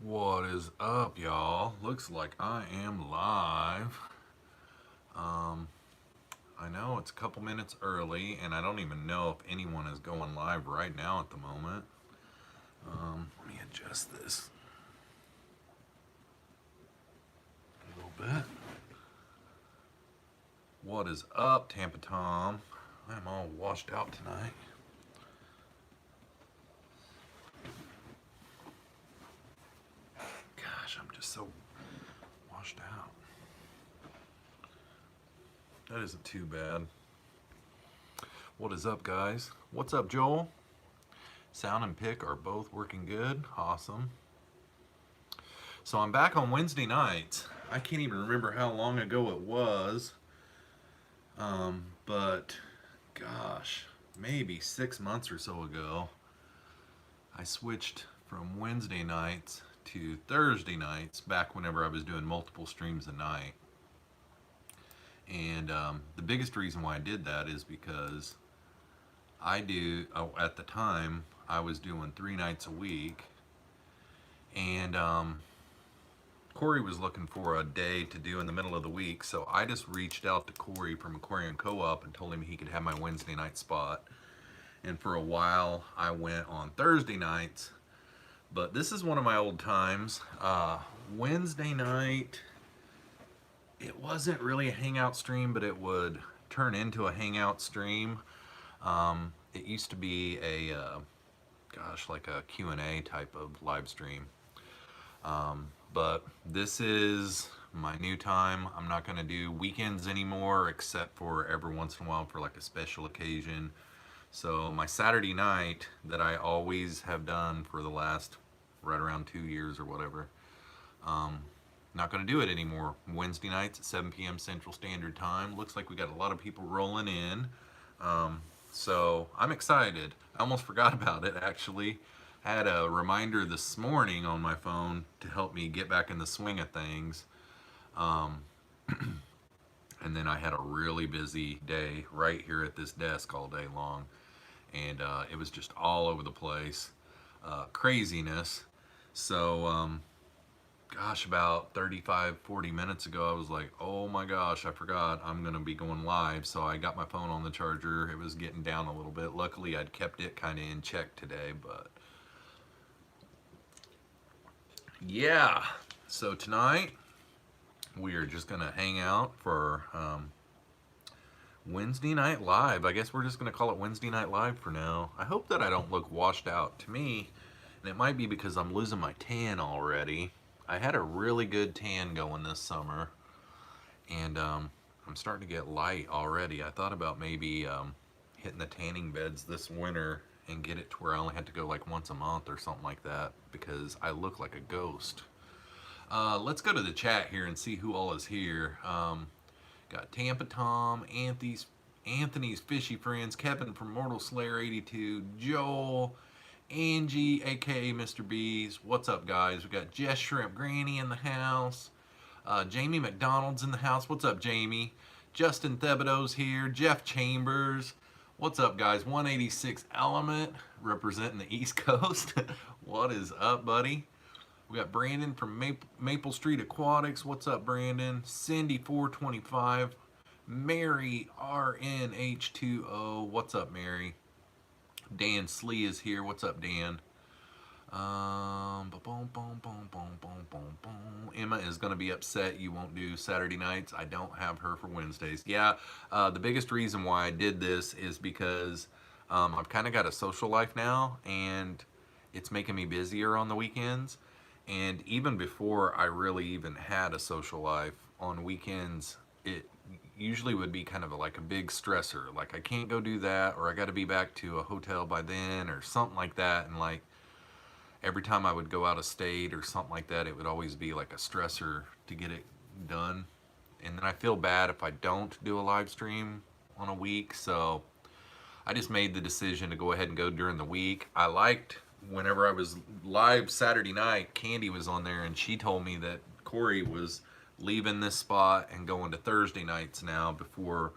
What is up, y'all? Looks like I am live. Um, I know it's a couple minutes early, and I don't even know if anyone is going live right now at the moment. Let me adjust this a little bit. What is up, Tampa Tom? I'm all washed out tonight. Gosh, I'm just so washed out. That isn't too bad. What is up, guys? What's up, Joel? Sound and pick are both working good. Awesome. So I'm back on Wednesday nights. I can't even remember how long ago it was. But gosh, maybe 6 months or so ago, I switched from Wednesday nights to Thursday nights back whenever I was doing multiple streams a night. And the biggest reason why I did that is because at the time, I was doing 3 nights a week. And Corey was looking for a day to do in the middle of the week, so I just reached out to Corey from Aquarium Co-op and told him he could have my Wednesday night spot. And for a while, I went on Thursday nights, but this is one of my old times. Wednesday night, it wasn't really a hangout stream, but it would turn into a hangout stream. It used to be like a Q&A type of live stream. But this is my new time. I'm not going to do weekends anymore, except for every once in a while for like a special occasion. So my Saturday night that I always have done for the last right around 2 years or whatever, not going to do it anymore. Wednesday nights at 7 p.m. Central Standard Time. Looks like we got a lot of people rolling in. So I'm excited. I almost forgot about it, actually. I had a reminder this morning on my phone to help me get back in the swing of things. And then I had a really busy day right here at this desk all day long. And it was just all over the place. Craziness. So, gosh, about 35, 40 minutes ago, I was like, oh my gosh, I forgot I'm going to be going live. So I got my phone on the charger. It was getting down a little bit. Luckily, I'd kept it kind of in check today, but yeah. So tonight, we are just going to hang out for Wednesday Night Live. I guess we're just going to call it Wednesday Night Live for now. I hope that I don't look washed out. To me, and it might be because I'm losing my tan already. I had a really good tan going this summer, and I'm starting to get light already. I thought about maybe hitting the tanning beds this winter and get it to where I only had to go like once a month or something like that, because I look like a ghost. Let's go to the chat here and see who all is here. Got Tampa Tom, Anthony's Fishy Friends, Kevin from Mortal Slayer 82, Joel, Angie, aka Mr. B's. What's up, guys? We got Jess Shrimp Granny in the house. Jamie McDonald's in the house. What's up, Jamie? Justin Thibodeau's here. Jeff Chambers. What's up, guys? 186 Element representing the East Coast. What is up, buddy? We got Brandon from Maple Street Aquatics. What's up, Brandon? Cindy 425. Mary RNH20. What's up, Mary? Dan Slee is here. What's up, Dan? Emma is going to be upset you won't do Saturday nights. I don't have her for Wednesdays. Yeah, the biggest reason why I did this is because I've kind of got a social life now, and it's making me busier on the weekends. And even before I really even had a social life, on weekends, it usually would be kind of like a big stressor. Like, I can't go do that, or I got to be back to a hotel by then, or something like that. And like, every time I would go out of state or something like that, it would always be like a stressor to get it done. And then I feel bad if I don't do a live stream on a week. So I just made the decision to go ahead and go during the week. I liked whenever I was live Saturday night, Candy was on there, and she told me that Corey was leaving this spot and going to Thursday nights now before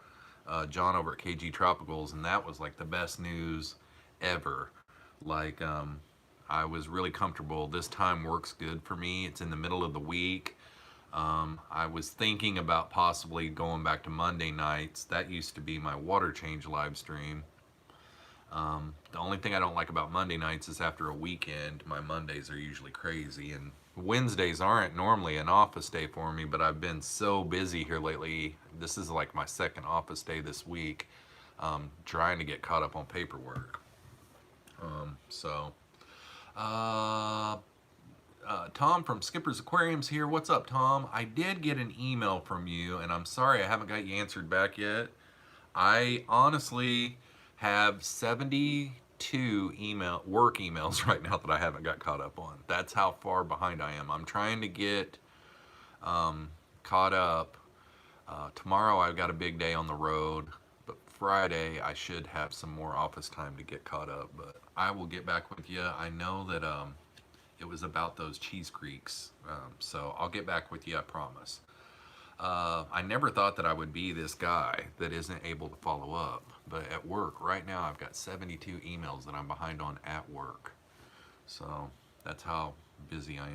John over at KG Tropicals, and that was like the best news ever. Like, I was really comfortable. This time works good for me. It's in the middle of the week. I was thinking about possibly going back to Monday nights. That used to be my water change live stream. The only thing I don't like about Monday nights is after a weekend, my Mondays are usually crazy, and Wednesdays aren't normally an office day for me, but I've been so busy here lately. This is like my second office day this week, trying to get caught up on paperwork. So, Tom from Skipper's Aquariums here. What's up, Tom? I did get an email from you, and I'm sorry I haven't got you answered back yet. I honestly have 72 work emails right now that I haven't got caught up on. That's how far behind I am. I'm trying to get caught up. Tomorrow I've got a big day on the road, but Friday I should have some more office time to get caught up. But I will get back with you. I know that it was about those cheese creeks, so I'll get back with you, I promise. I never thought that I would be this guy that isn't able to follow up, but at work right now I've got 72 emails that I'm behind on at work. So that's how busy I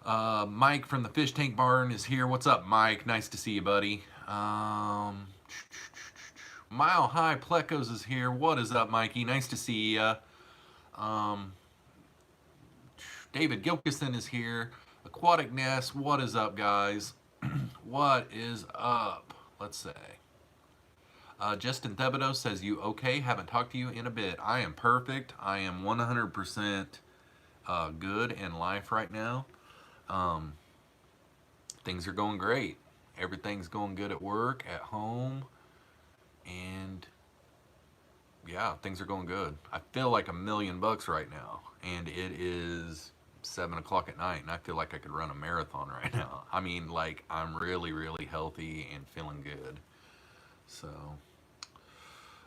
am. Mike from the Fish Tank Barn is here. What's up, Mike? Nice to see you, buddy. Mile High Plecos is here. What is up, Mikey? Nice to see ya. David Gilkison is here. Aquatic Nest, what is up, guys? What is up? Let's say. Justin Thibodeau says, you okay? Haven't talked to you in a bit. I am perfect. I am 100% good in life right now. Things are going great. Everything's going good at work, at home, and yeah, things are going good. I feel like $1,000,000 right now, and it is 7 o'clock at night, and I feel like I could run a marathon right now. I mean, like, I'm really, really healthy and feeling good. So,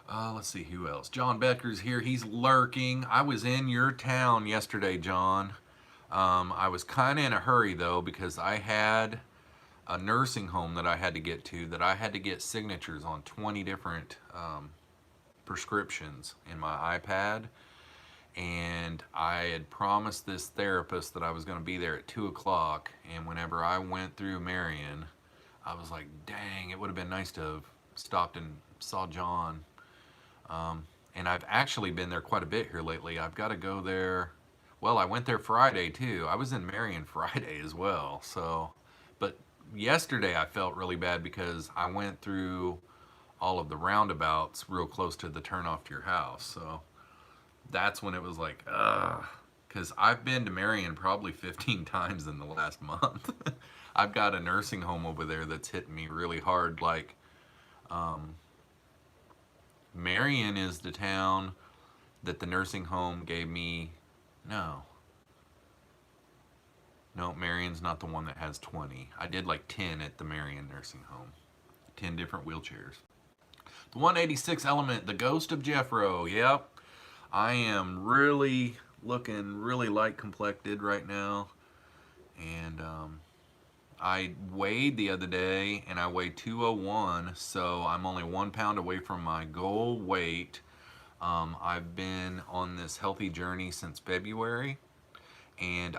let's see who else. John Becker's here. He's lurking. I was in your town yesterday, John. I was kind of in a hurry, though, because I had a nursing home that I had to get to, that I had to get signatures on 20 different prescriptions in my iPad. And I had promised this therapist that I was going to be there at 2 o'clock. And whenever I went through Marion, I was like, dang, it would have been nice to have stopped and saw John. And I've actually been there quite a bit here lately. I've got to go there. Well, I went there Friday too. I was in Marion Friday as well. So, but yesterday I felt really bad because I went through all of the roundabouts real close to the turnoff to your house. So that's when it was like, because I've been to Marion probably 15 times in the last month. I've got a nursing home over there that's hitting me really hard. Like, Marion is the town that the nursing home gave me. No, Marion's not the one that has 20. I did like 10 at the Marion nursing home. 10 different wheelchairs. The 186 Element, the Ghost of Jeffro. Yep. I am really looking really light complected right now, and I weighed the other day and I weighed 201, so I'm only 1 pound away from my goal weight. I've been on this healthy journey since February, and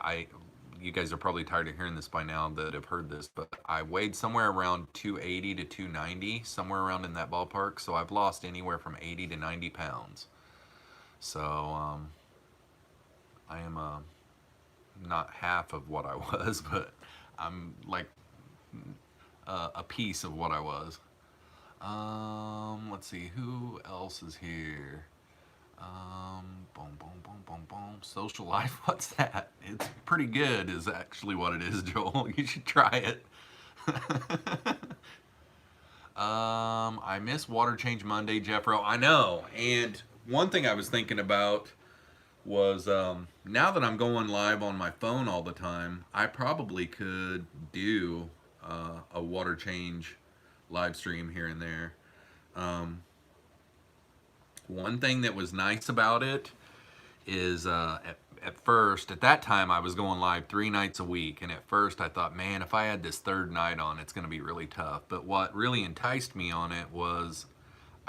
you guys are probably tired of hearing this by now that have heard this, but I weighed somewhere around 280 to 290, somewhere around in that ballpark, so I've lost anywhere from 80 to 90 pounds. So, I am not half of what I was, but I'm like a piece of what I was. Let's see, who else is here? Boom, boom, boom, boom, boom. Social life, what's that? It's pretty good is actually what it is, Joel. You should try it. I miss Water Change Monday, Jeffro. I know, and one thing I was thinking about was now that I'm going live on my phone all the time, I probably could do a water change live stream here and there. One thing that was nice about it is at that time I was going live 3 nights a week, and at first I thought, man, if I had this third night on, it's going to be really tough. But what really enticed me on it was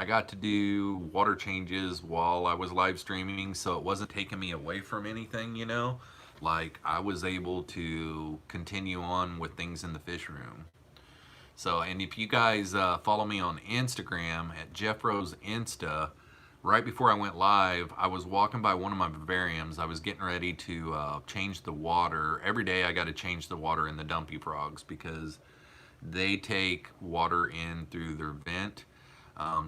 I got to do water changes while I was live streaming, so it wasn't taking me away from anything, you know? Like, I was able to continue on with things in the fish room. So, and if you guys follow me on Instagram at Jeffroz Insta, right before I went live, I was walking by one of my vivariums. I was getting ready to change the water. Every day I got to change the water in the dumpy frogs because they take water in through their vent.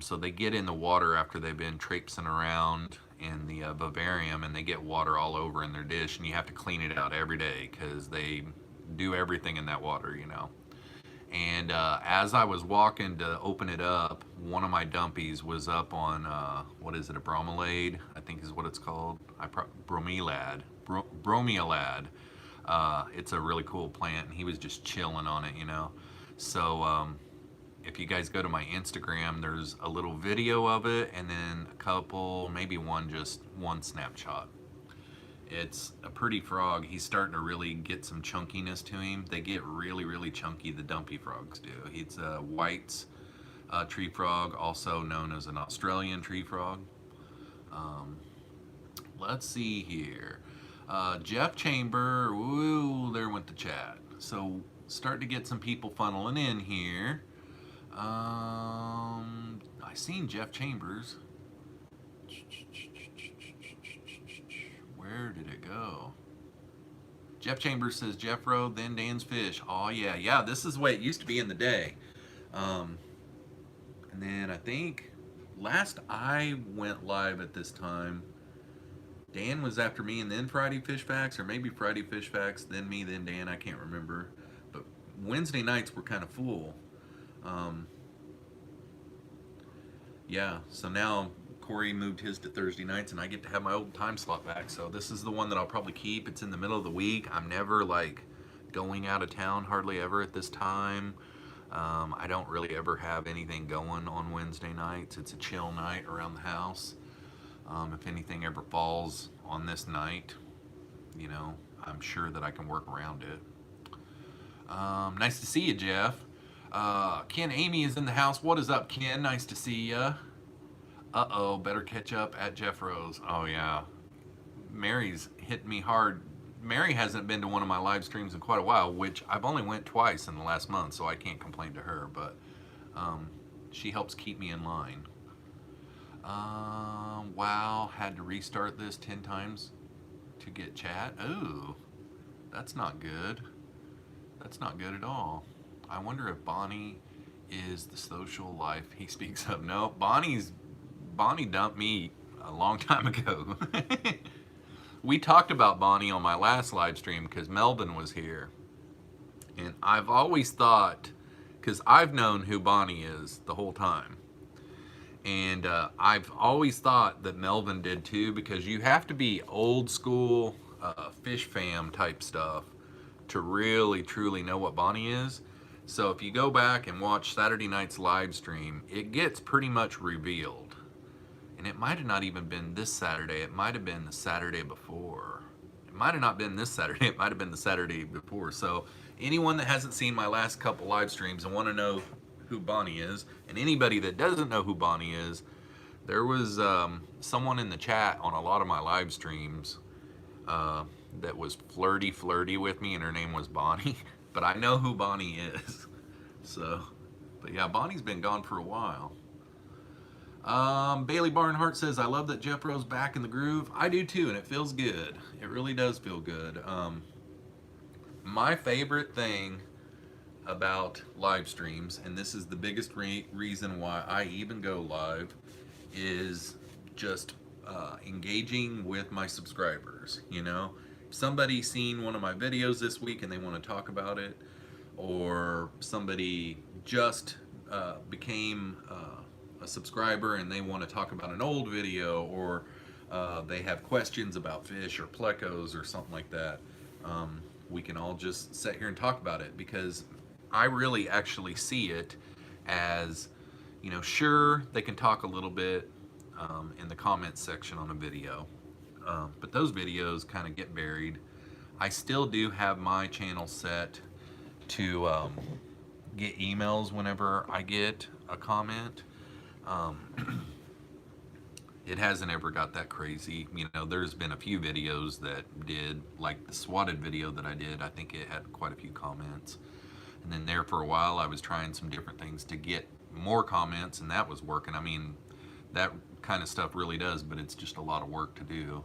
So they get in the water after they've been traipsing around in the vivarium, and they get water all over in their dish, and you have to clean it out every day because they do everything in that water, you know. And as I was walking to open it up, one of my dumpies was up on, what is it, a bromelade, I think is what it's called. Bromelad. Bromelad. It's a really cool plant, and he was just chilling on it, you know. So if you guys go to my Instagram, there's a little video of it, and then a couple, maybe just one snapshot. It's a pretty frog. He's starting to really get some chunkiness to him. They get really, really chunky, the dumpy frogs do. He's a White's tree frog, also known as an Australian tree frog. Let's see here. Jeff Chamber, woo, there went the chat. So starting to get some people funneling in here. I seen Jeff Chambers. Where did it go? Jeff Chambers says Jeffro, then Dan's Fish. Oh yeah, this is the way it used to be in the day. And then I think last I went live at this time, Dan was after me, and then Friday Fish Facts, or maybe Friday Fish Facts, then me, then Dan, I can't remember. But Wednesday nights were kind of full. Yeah, so now Corey moved his to Thursday nights, and I get to have my old time slot back. So this is the one that I'll probably keep. It's in the middle of the week. I'm never like going out of town, hardly ever at this time. I don't really ever have anything going on Wednesday nights. It's a chill night around the house. If anything ever falls on this night, you know, I'm sure that I can work around it. Nice to see you, Jeff. Ken Amy is in the house. What is up, Ken? Nice to see ya. Uh-oh, better catch up at Jeffroz. Oh, yeah. Mary's hit me hard. Mary hasn't been to one of my live streams in quite a while, which I've only went twice in the last month, so I can't complain to her, but she helps keep me in line. Wow, had to restart this 10 times to get chat. Ooh, that's not good. That's not good at all. I wonder if Bonnie is the social life he speaks of. No, Bonnie dumped me a long time ago. We talked about Bonnie on my last live stream because Melvin was here. And I've always thought, because I've known who Bonnie is the whole time. And I've always thought that Melvin did too, because you have to be old school fish fam type stuff to really truly know what Bonnie is. So if you go back and watch Saturday night's live stream, it gets pretty much revealed. And it might have not even been this Saturday. It might have been the Saturday before. It might have not been this Saturday. It might have been the Saturday before. So anyone that hasn't seen my last couple live streams and want to know who Bonnie is, and anybody that doesn't know who Bonnie is, there was someone in the chat on a lot of my live streams that was flirty with me, and her name was Bonnie. But I know who Bonnie is. So, but yeah, Bonnie's been gone for a while. Bailey Barnhart says, I love that Jeffro's back in the groove. I do too, and it feels good. It really does feel good. My favorite thing about live streams, and this is the biggest reason why I even go live, is just engaging with my subscribers, you know? Somebody seen one of my videos this week and they want to talk about it, or somebody just became a subscriber and they want to talk about an old video, or they have questions about fish or plecos or something like that. We can all just sit here and talk about it, because I really actually see it as, you know, sure, they can talk a little bit in the comments section on a video. But those videos kind of get buried. I still do have my channel set to get emails whenever I get a comment. It hasn't ever got that crazy. You know, there's been a few videos that did, like the swatted video that I did. I think it had quite a few comments. And then there for a while, I was trying some different things to get more comments, and that was working. I mean, that kind of stuff really does, but it's just a lot of work to do.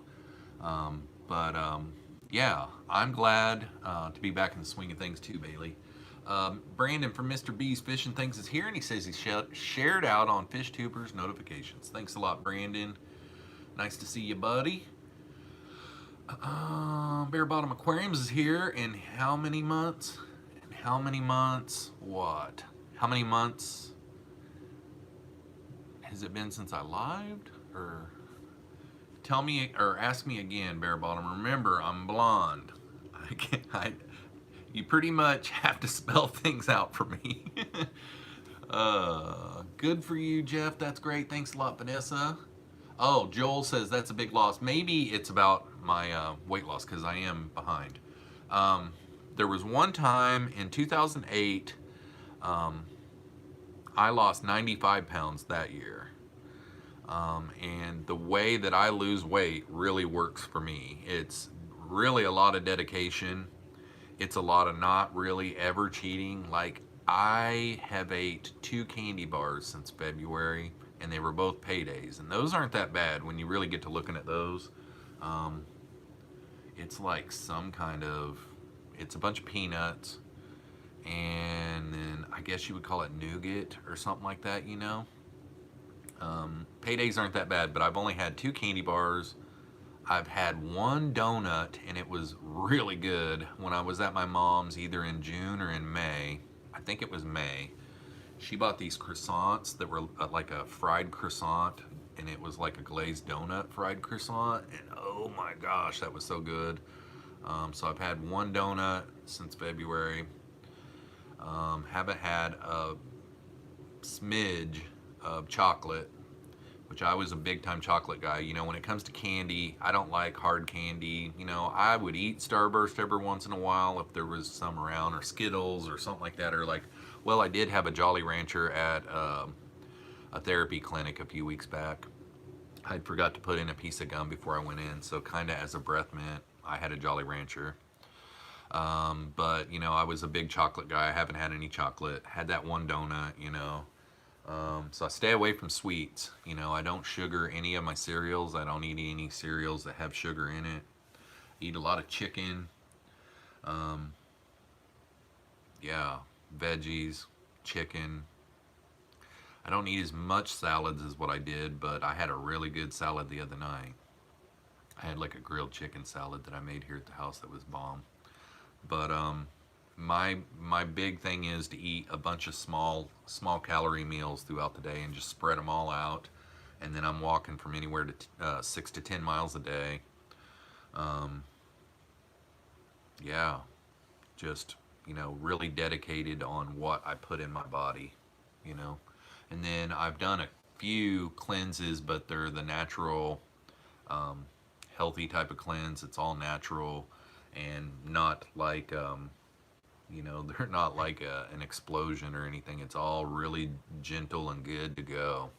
But yeah, I'm glad to be back in the swing of things too, Bailey. Brandon from Mr. B's Fishing Things is here, and he says he shared out on FishTubers notifications. Thanks a lot, Brandon. Nice to see you, buddy. Bare Bottom Aquariums is here. In how many months? In how many months? What? How many months has it been since I lived? Or tell me, or ask me again, Bare Bottom. Remember, I'm blonde. You pretty much have to spell things out for me. Good for you, Jeff. That's great. Thanks a lot, Vanessa. Oh, Joel says that's a big loss. Maybe it's about my weight loss because I am behind. There was one time in 2008, I lost 95 pounds that year. And the way that I lose weight really works for me. It's really a lot of dedication. It's a lot of not really ever cheating. Like, I have ate 2 candy bars since February, and they were both paydays. And those aren't that bad when you really get to looking at those. It's like some kind of, it's a bunch of peanuts, and then I guess you would call it nougat or something like that, you know? Paydays aren't that bad, but I've only had 2 candy bars. I've had 1 donut, and it was really good when I was at my mom's either in June or in May. I think it was May. She bought these croissants that were like a fried croissant, and it was like a glazed donut fried croissant, and oh my gosh, that was so good. So I've had 1 donut since February. Haven't had a smidge of chocolate, which I was a big time chocolate guy. You know, when it comes to candy, I don't like hard candy. You know, I would eat Starburst every once in a while if there was some around, or Skittles or something like that, or like, well, I did have a Jolly Rancher at a therapy clinic a few weeks back. I forgot to put in a piece of gum before I went in, so kind of as a breath mint, I had a Jolly Rancher. But, you know, I was a big chocolate guy. I haven't had any chocolate. Had that 1 donut, you know. So I stay away from sweets. You know, I don't sugar any of my cereals. I don't eat any cereals that have sugar in it. Eat a lot of chicken. Yeah, veggies, chicken. I don't eat as much salads as what I did, but I had a really good salad the other night. I had like a grilled chicken salad that I made here at the house that was bomb. But my big thing is to eat a bunch of small calorie meals throughout the day and just spread them all out. And then I'm walking from anywhere to 6 to 10 miles a day. Yeah, just, you know, really dedicated on what I put in my body, you know. And then I've done a few cleanses, but they're the natural, healthy type of cleanse. It's all natural and not like, you know, they're not like an explosion or anything. It's all really gentle and good to go.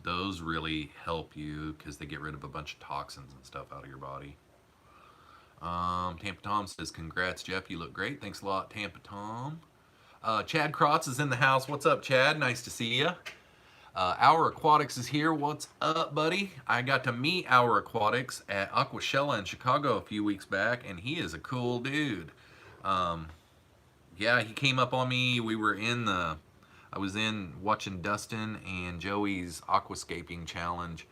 Those really help you because they get rid of a bunch of toxins and stuff out of your body. Tampa Tom says, congrats, Jeff. You look great. Thanks a lot, Tampa Tom. Chad Krotz is in the house. What's up, Chad? Nice to see you. Our Aquatics is here. What's up, buddy? I got to meet Our Aquatics at Aquashella in Chicago a few weeks back, and he is a cool dude. Yeah, he came up on me. I was in watching Dustin and Joey's aquascaping challenge,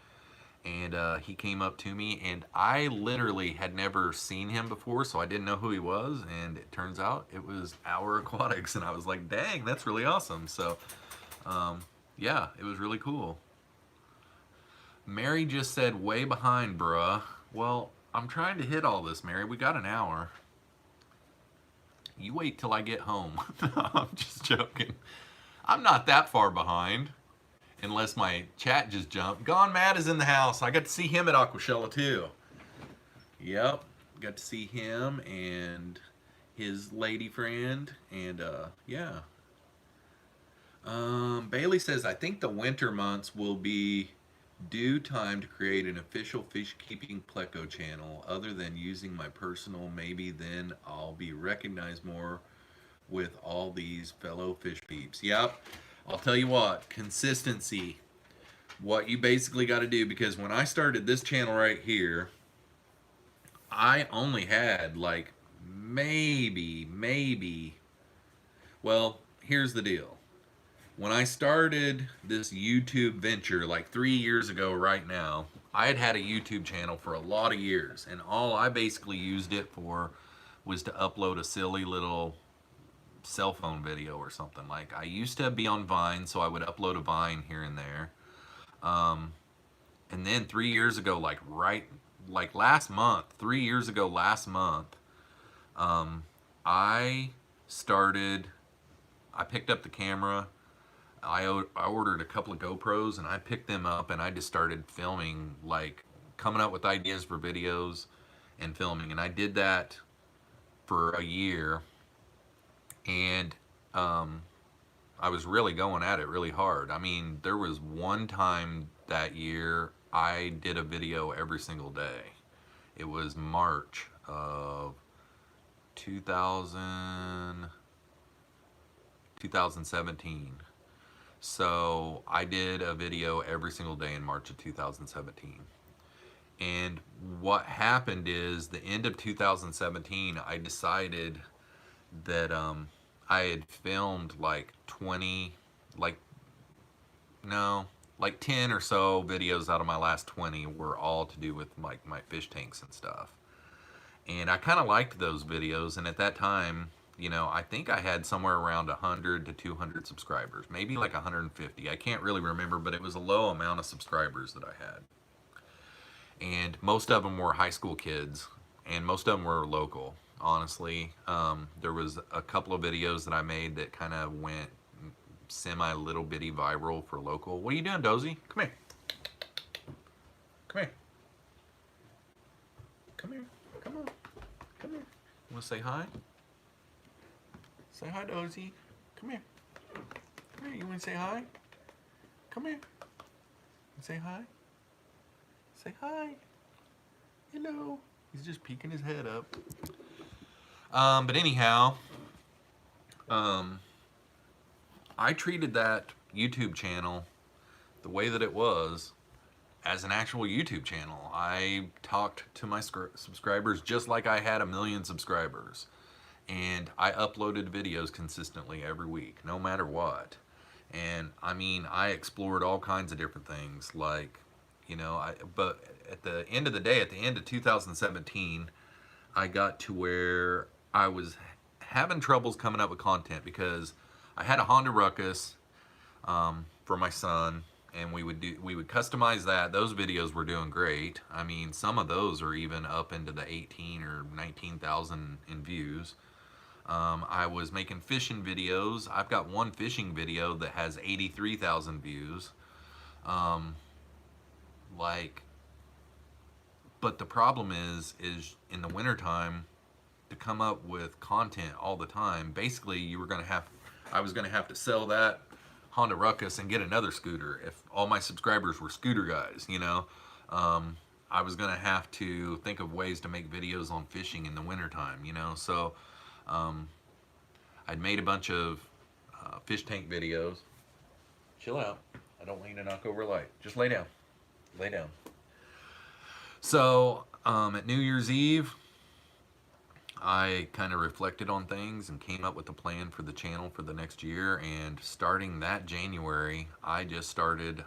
and he came up to me, and I literally had never seen him before, so I didn't know who he was, and it turns out it was Our Aquatics, and I was like, dang, that's really awesome. So yeah, it was really cool. Mary just said, way behind, bruh. Well, I'm trying to hit all this, Mary. We got an hour. You wait till I get home. No, I'm just joking. I'm not that far behind, unless my chat just jumped. Gone Mad is in the house. I got to see him at Aquashella too. Yep, got to see him and his lady friend, and yeah. Bailey says, I think the winter months will be due time to create an official fish keeping pleco channel. Other than using my personal, maybe then I'll be recognized more with all these fellow fish peeps. Yep. I'll tell you what, consistency. What you basically got to do, because when I started this channel right here, I only had like maybe, well, here's the deal. When I started this YouTube venture like 3 years ago right now, I had a YouTube channel for a lot of years, and all I basically used it for was to upload a silly little cell phone video or something. Like, I used to be on Vine, so I would upload a Vine here and there. And then 3 years ago, like last month, 3 years ago last month, I started, I picked up the camera. I ordered a couple of GoPros and I picked them up and I just started filming, like coming up with ideas for videos and filming. And I did that for a year, and I was really going at it really hard. I mean, there was one time that year I did a video every single day. It was March of 2017. So I did a video every single day in March of 2017. And what happened is, the end of 2017, I decided that I had filmed like 20, like, no, like 10 or so videos out of my last 20 were all to do with like my fish tanks and stuff. And I kind of liked those videos, and at that time, you know, I think I had somewhere around 100 to 200 subscribers, maybe like 150. I can't really remember, but it was a low amount of subscribers that I had. And most of them were high school kids, and most of them were local, honestly. There was a couple of videos that I made that kind of went semi little bitty viral for local. What are you doing, Dozy? Come here. Come here. Come here. Come on. Come here. You want to say hi? Say hi, Dozy. Come here. Come here. You want to say hi? Come here. Say hi. Say hi. Hello. He's just peeking his head up. But anyhow, I treated that YouTube channel the way that it was as an actual YouTube channel. I talked to my subscribers just like I had 1 million subscribers. And I uploaded videos consistently every week, no matter what. And I mean, I explored all kinds of different things, like, you know, but at the end of the day, at the end of 2017, I got to where I was having troubles coming up with content, because I had a Honda Ruckus for my son, and we would customize that. Those videos were doing great. I mean, some of those are even up into the 18 or 19,000 in views. I was making fishing videos. I've got one fishing video that has 83,000 views. But the problem is in the wintertime, to come up with content all the time, basically I was gonna have to sell that Honda Ruckus and get another scooter. If all my subscribers were scooter guys, you know, I was gonna have to think of ways to make videos on fishing in the wintertime, you know. So I'd made a bunch of fish tank videos. Chill out. I don't want you to knock over a light. Just lay down. Lay down. So at New Year's Eve, I kind of reflected on things and came up with a plan for the channel for the next year. And starting that January, I just started,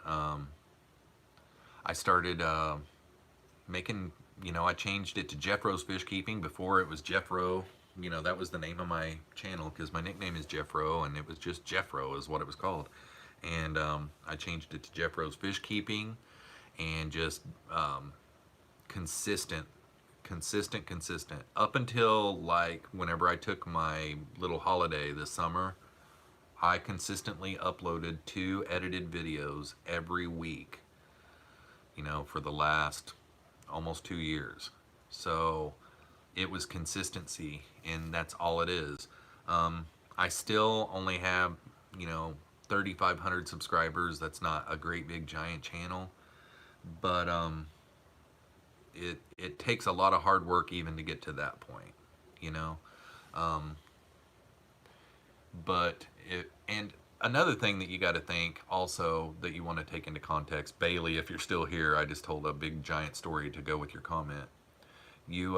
making, you know, I changed it to Jeffroz FishKeeping. Before it was Jeffro, you know, that was the name of my channel, because my nickname is Jeffro, and it was just Jeffro is what it was called. And I changed it to Jeffroz FishKeeping, and just consistent up until like whenever I took my little holiday this summer. I consistently uploaded 2 edited videos every week, you know, for the last almost 2 years. So it was consistency, and that's all it is. I still only have, you know, 3,500 subscribers. That's not a great big giant channel, but it takes a lot of hard work even to get to that point, you know. Um, but it, and another thing that you got to think also that you want to take into context, Bailey, if you're still here, I just told a big giant story to go with your comment. You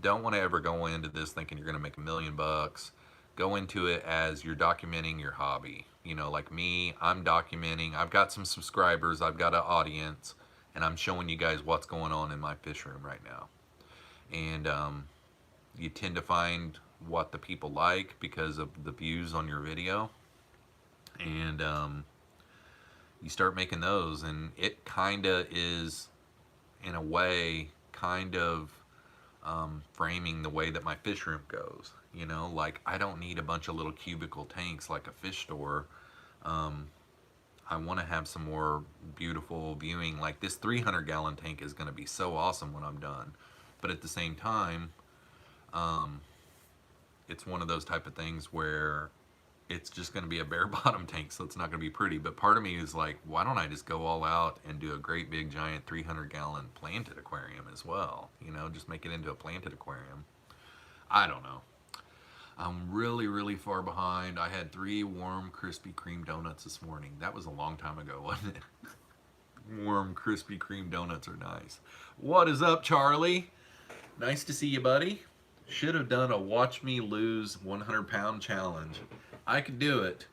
don't want to ever go into this thinking you're going to make $1,000,000. Go into it as you're documenting your hobby. You know, like me, I'm documenting. I've got some subscribers, I've got an audience, and I'm showing you guys what's going on in my fish room right now. And you tend to find what the people like because of the views on your video, and you start making those, and it kind of is, in a way, kind of framing the way that my fish room goes. You know, like I don't need a bunch of little cubicle tanks like a fish store. I want to have some more beautiful viewing. Like this 300-gallon tank is going to be so awesome when I'm done, but at the same time, it's one of those type of things where it's just going to be a bare bottom tank, so it's not going to be pretty. But part of me is like, why don't I just go all out and do a great big giant 300-gallon planted aquarium as well? You know, just make it into a planted aquarium. I don't know. I'm really, really far behind. I had 3 warm Krispy Kreme donuts this morning. That was a long time ago, wasn't it? Warm Krispy Kreme donuts are nice. What is up, Charlie? Nice to see you, buddy. Should have done a watch me lose 100-pound challenge. I could do it.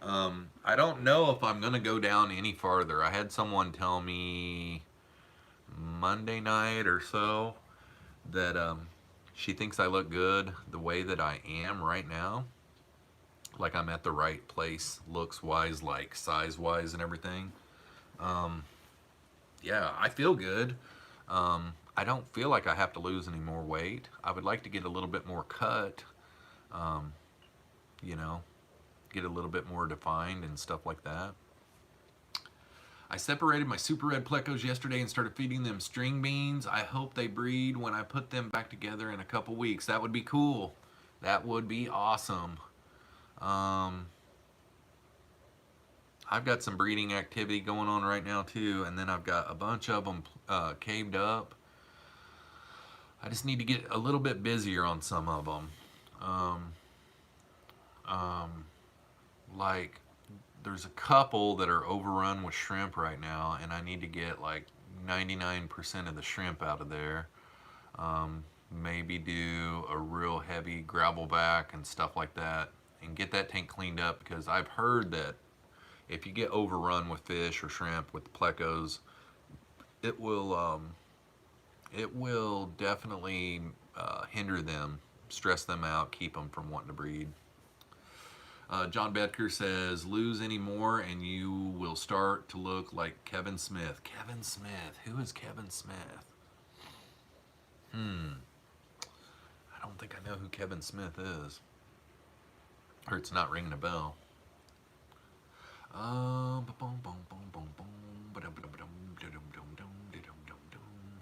I don't know if I'm going to go down any farther. I had someone tell me Monday night or so that she thinks I look good the way that I am right now. Like I'm at the right place, looks-wise, like size-wise and everything. Yeah, I feel good. I don't feel like I have to lose any more weight. I would like to get a little bit more cut, you know, get a little bit more defined and stuff like that. I separated my super red plecos yesterday and started feeding them string beans. I hope they breed when I put them back together in a couple weeks. That would be cool. That would be awesome. I've got some breeding activity going on right now too, and then I've got a bunch of them caved up. I just need to get a little bit busier on some of them. Like there's a couple that are overrun with shrimp right now, and I need to get like 99% of the shrimp out of there. Maybe do a real heavy gravel back and stuff like that, and get that tank cleaned up, because I've heard that if you get overrun with fish or shrimp with the plecos, it will definitely hinder them, stress them out, keep them from wanting to breed. John Bedker says, lose any more and you will start to look like Kevin Smith. Kevin Smith. Who is Kevin Smith? I don't think I know who Kevin Smith is. Or it's not ringing a bell.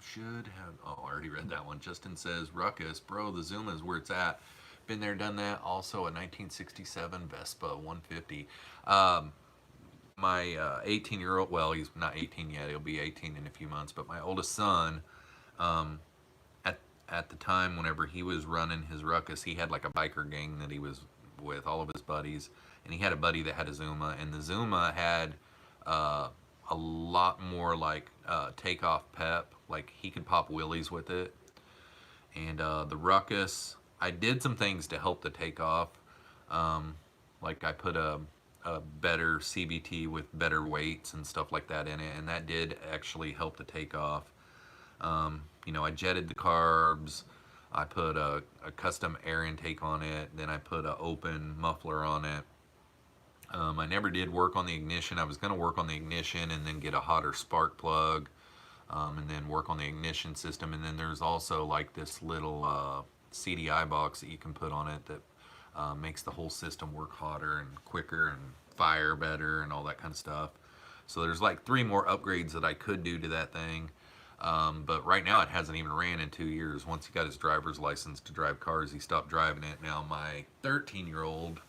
Should have, oh, I already read that one. Justin says, Ruckus, bro, the Zuma is where it's at. Been there, done that. Also a 1967 Vespa 150. My 18-year-old, well, he's not 18 yet, he'll be 18 in a few months, but my oldest son, at the time whenever he was running his Ruckus, he had like a biker gang that he was with, all of his buddies, and he had a buddy that had a Zuma, and the Zuma had a lot more like takeoff pep, like he could pop wheelies with it. And the Ruckus, I did some things to help the takeoff, like I put a better CVT with better weights and stuff like that in it, and that did actually help the takeoff. You know, I jetted the carbs, I put a custom air intake on it, then I put an open muffler on it. I never did work on the ignition. I was going to work on the ignition and then get a hotter spark plug, and then work on the ignition system. And then there's also like this little CDI box that you can put on it that makes the whole system work hotter and quicker and fire better and all that kind of stuff. So there's like 3 more upgrades that I could do to that thing. But right now it hasn't even ran in 2 years. Once he got his driver's license to drive cars, he stopped driving it. Now my 13-year-old,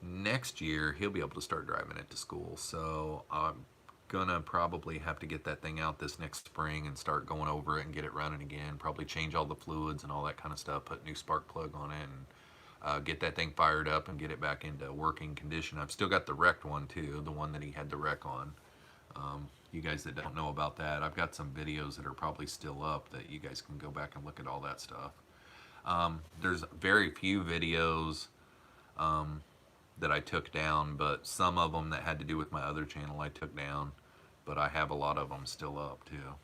next year he'll be able to start driving it to school. So I'm gonna probably have to get that thing out this next spring and start going over it and get it running again. Probably change all the fluids and all that kind of stuff. Put new spark plug on it and get that thing fired up and get it back into working condition. I've still got the wrecked one too, the one that he had the wreck on. You guys that don't know about that, I've got some videos that are probably still up that you guys can go back and look at all that stuff. There's very few videos that I took down, but some of them that had to do with my other channel I took down, but I have a lot of them still up too.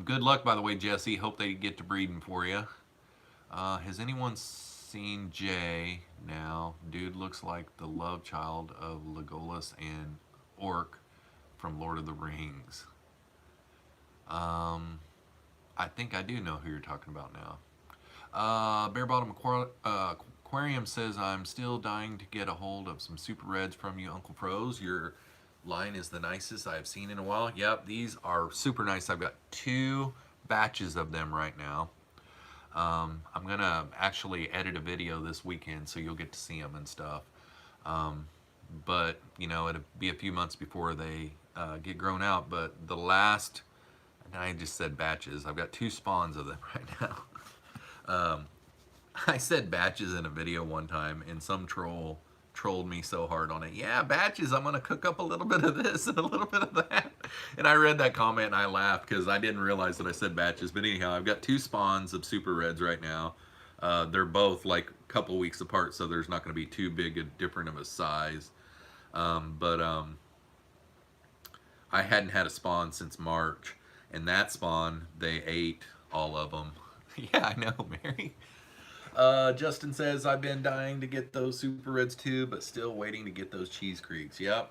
Good luck, by the way, Jesse. Hope they get to breeding for you. Has anyone seen Jay now? Dude looks like the love child of Legolas and Orc from Lord of the Rings. I think I do know who you're talking about now. Bare Bottom Aquarium says, I'm still dying to get a hold of some Super Reds from you, Uncle Froze. Your line is the nicest I've seen in a while. Yep, these are super nice. I've got 2 batches of them right now. I'm gonna actually edit a video this weekend, so you'll get to see them and stuff. But you know, it'll be a few months before they get grown out. But the last, and I just said batches. I've got 2 spawns of them right now. I said batches in a video one time, and some troll trolled me so hard on it. Yeah, batches, I'm gonna cook up a little bit of this and a little bit of that. And I read that comment and I laughed because I didn't realize that I said batches. But anyhow, I've got 2 spawns of Super Reds right now. They're both like a couple weeks apart, so there's not gonna be too big a different of a size. I hadn't had a spawn since March, and that spawn, they ate all of them. Yeah, I know, Mary. Justin says, I've been dying to get those Super Reds too, but still waiting to get those Cheese Creeks. Yep.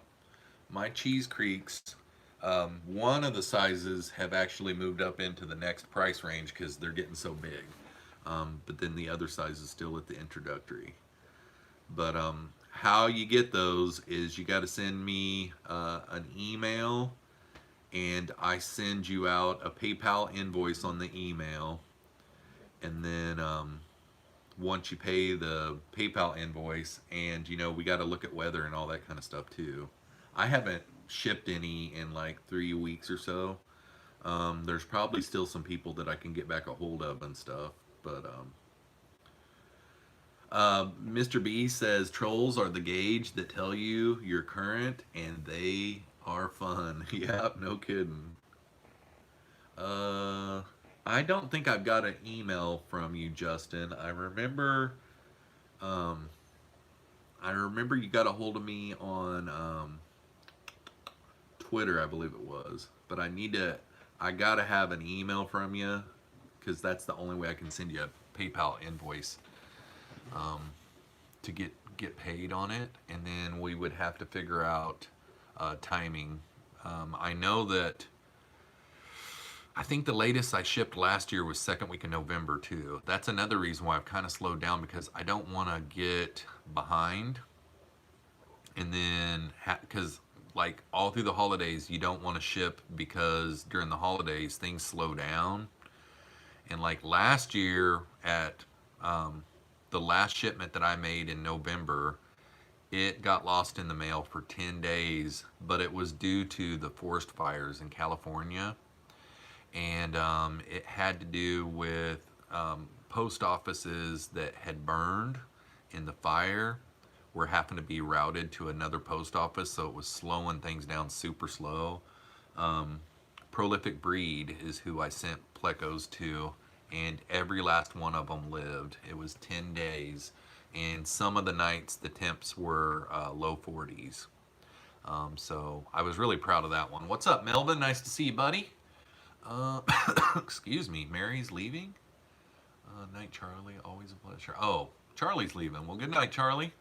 My Cheese Creeks, one of the sizes have actually moved up into the next price range because they're getting so big. But then the other size is still at the introductory. But how you get those is you got to send me an email, and I send you out a PayPal invoice on the email. And then once you pay the PayPal invoice, and you know, we got to look at weather and all that kind of stuff too. I haven't shipped any in like 3 weeks or so. There's probably still some people that I can get back a hold of and stuff, but Mr. B says trolls are the gauge that tell you you're current, and they are fun. Yep, no kidding. I don't think I've got an email from you, Justin. I remember you got a hold of me on Twitter, I believe it was. But I gotta have an email from you, because that's the only way I can send you a PayPal invoice to get paid on it, and then we would have to figure out timing. I know that I think the latest I shipped last year was 2nd week of November too. That's another reason why I've kind of slowed down, because I don't want to get behind. And then, because like all through the holidays, you don't want to ship, because during the holidays things slow down. And like last year at the last shipment that I made in November, it got lost in the mail for 10 days, but it was due to the forest fires in California. And it had to do with post offices that had burned in the fire were having to be routed to another post office, so it was slowing things down super slow. Prolific Breed is who I sent plecos to, and every last one of them lived. It was 10 days, and some of the nights the temps were low 40s. So I was really proud of that one. What's up, Melvin? Nice to see you, buddy. Excuse me, Mary's leaving? Night, Charlie, always a pleasure. Oh, Charlie's leaving. Well, good night, Charlie.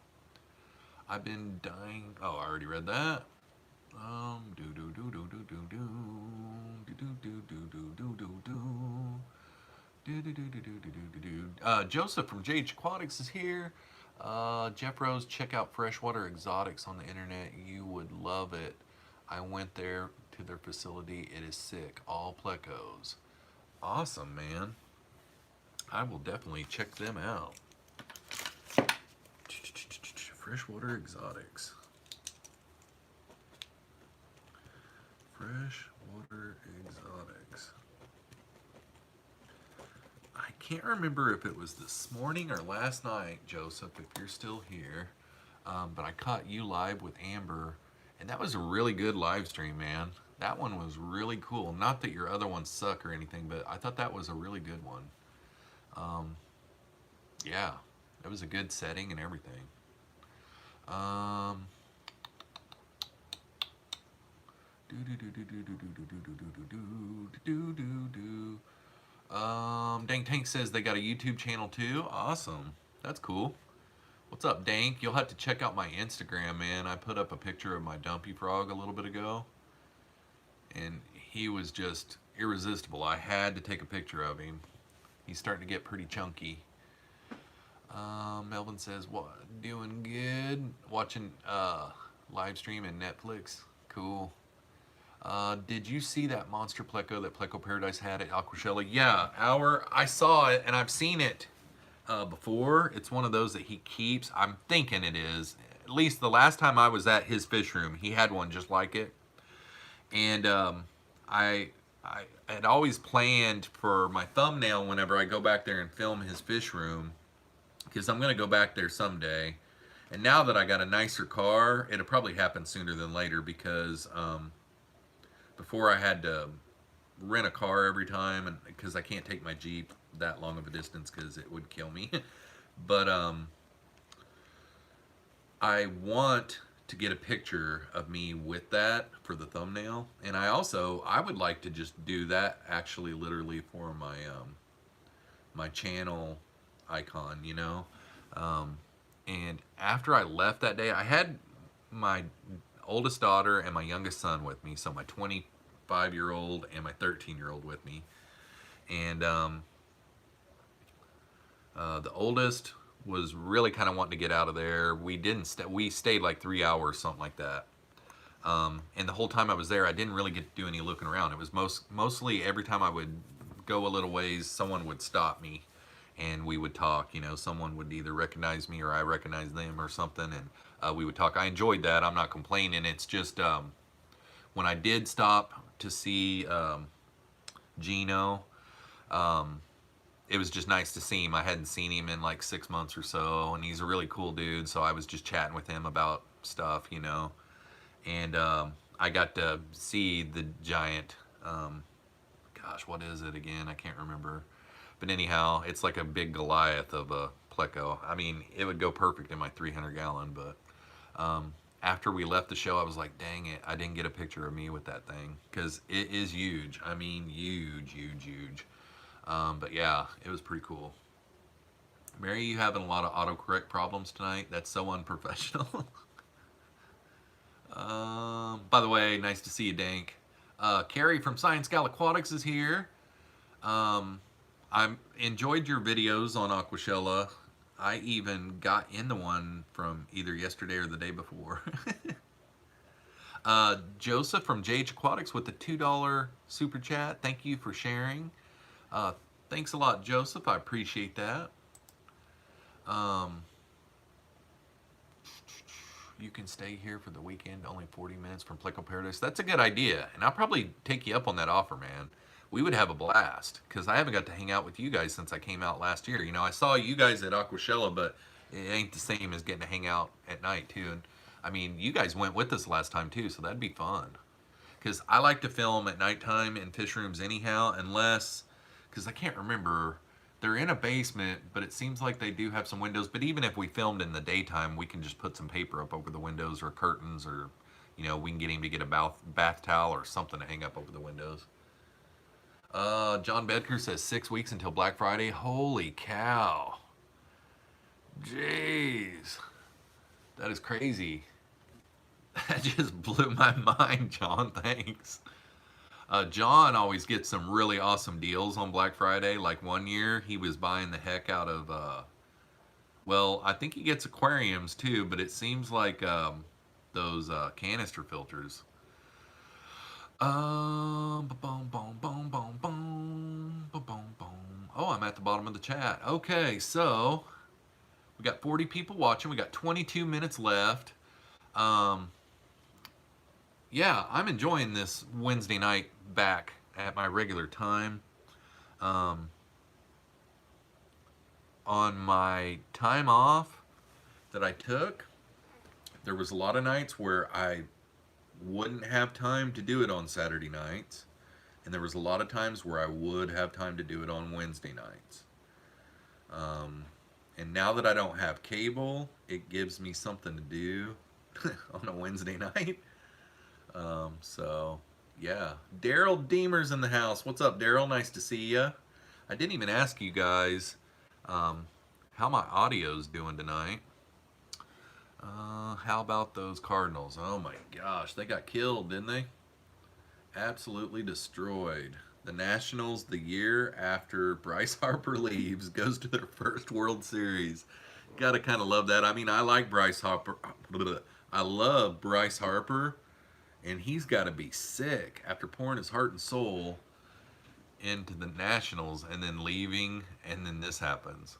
I've been dying. Oh, I already read that. Joseph from JH Aquatics is here. Jeffroz, check out Freshwater Exotics on the internet. You would love it. I went there to their facility. It is sick. All plecos. Awesome, man. I will definitely check them out. Freshwater exotics. Freshwater exotics. I can't remember if it was this morning or last night, Joseph, if you're still here. But I caught you live with Amber, and that was a really good live stream, man. That one was really cool. Not that your other ones suck or anything, but I thought that was a really good one. Yeah, it was a good setting and everything. Dank Tank says they got a YouTube channel too. Awesome. That's cool. What's up, Dank? You'll have to check out my Instagram, man. I put up a picture of my dumpy frog a little bit ago, and he was just irresistible. I had to take a picture of him. He's starting to get pretty chunky. Melvin says, what? Doing good. Watching live stream and Netflix. Cool. Did you see that monster pleco that Pleco Paradise had at Aquashella? Yeah, I saw it, and I've seen it before. It's one of those that he keeps. I'm thinking it is. At least the last time I was at his fish room, he had one just like it. And I had always planned for my thumbnail whenever I go back there and film his fish room, because I'm going to go back there someday. And now that I got a nicer car, it'll probably happen sooner than later, because before I had to rent a car every time, and because I can't take my Jeep that long of a distance because it would kill me. But I want to get a picture of me with that for the thumbnail, and I would like to just do that actually literally for my my channel icon, you know. And after I left that day, I had my oldest daughter and my youngest son with me, so my 25-year-old and my 13-year-old with me. And the oldest was really kind of wanting to get out of there. We stayed like 3 hours, something like that. And the whole time I was there, I didn't really get to do any looking around. It was mostly every time I would go a little ways, someone would stop me and we would talk. You know, someone would either recognize me or I recognize them or something, and we would talk. I enjoyed that. I'm not complaining. It's just when I did stop to see Gino, it was just nice to see him. I hadn't seen him in like 6 months or so, and he's a really cool dude, so I was just chatting with him about stuff, you know. And I got to see the giant, gosh, what is it again? I can't remember. But anyhow, it's like a big Goliath of a pleco. I mean, it would go perfect in my 300-gallon, but after we left the show, I was like, dang it, I didn't get a picture of me with that thing, because it is huge. I mean, huge, huge, huge. But yeah, it was pretty cool. Mary, you having a lot of autocorrect problems tonight? That's so unprofessional. By the way, nice to see you, Dank. Carrie from Science Gal Aquatics is here. I enjoyed your videos on Aquashella. I even got into one from either yesterday or the day before. Joseph from JH Aquatics with the $2 super chat. Thank you for sharing. Thanks a lot, Joseph. I appreciate that. You can stay here for the weekend, only 40 minutes from Pleco Paradise. That's a good idea, and I'll probably take you up on that offer, man. We would have a blast, because I haven't got to hang out with you guys since I came out last year. You know, I saw you guys at Aquashella, but it ain't the same as getting to hang out at night, too. And I mean, you guys went with us last time, too, so that'd be fun. Because I like to film at nighttime in fish rooms anyhow, unless, because I can't remember, they're in a basement, but it seems like they do have some windows. But even if we filmed in the daytime, we can just put some paper up over the windows or curtains, or, you know, we can get him to get a bath towel or something to hang up over the windows. John Bedker says 6 weeks until Black Friday. Holy cow. Jeez. That is crazy. That just blew my mind, John. Thanks. John always gets some really awesome deals on Black Friday. Like one year, he was buying the heck out of, well, I think he gets aquariums too, but it seems like those canister filters. Oh, I'm at the bottom of the chat. Okay, so we got 40 people watching. We got 22 minutes left. Um, yeah, I'm enjoying this Wednesday night back at my regular time. Um, on my time off that I took, there was a lot of nights where I wouldn't have time to do it on Saturday nights, and there was a lot of times where I would have time to do it on Wednesday nights. Um, and now that I don't have cable, it gives me something to do on a Wednesday night. So yeah, Daryl Deemer's in the house. What's up, Daryl? Nice to see ya. I didn't even ask you guys um, how my audio's doing tonight. How about those Cardinals? Oh my gosh, they got killed, didn't they? Absolutely destroyed. The Nationals, the year after Bryce Harper leaves, goes to their first World Series. Gotta kind of love that. I mean, I like Bryce Harper. I love Bryce Harper, and he's got to be sick after pouring his heart and soul into the Nationals and then leaving, and then this happens.